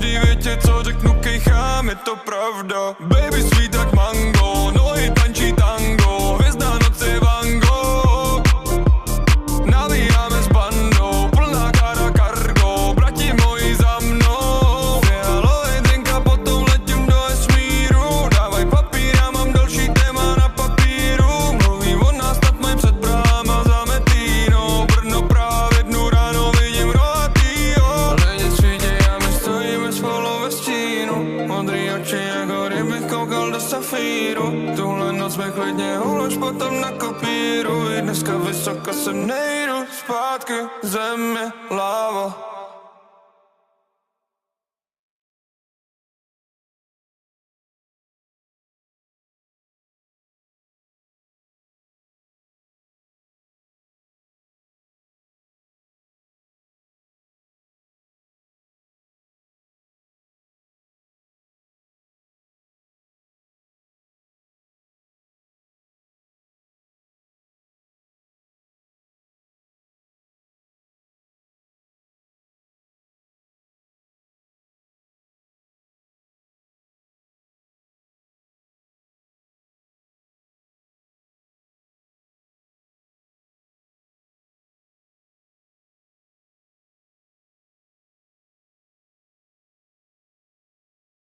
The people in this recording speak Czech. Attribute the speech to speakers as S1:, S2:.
S1: každý větě, co řeknu, kejchám, je to pravda. Baby sweet jak mango, nohy tančí tango, hvězda noci Van Gogh. Navíjáme s bandou, plná kára cargo, brati moji za mnou. Fialový drink a potom letím do vesmíru, dávaj papír, já mám další téma na papíru. Mluví o nás, snad mají před bráma za Metínou. Brno právě dnu ráno vidím rohatýho. Lidi svítěj a my stojíme spolu ve stínu. Modrý oči jako kdybych koukal do safíru. Tuhle noc mi klidně ulož potom na kopíru. I dneska vysoko sem nejdu, zpátky zem je láva.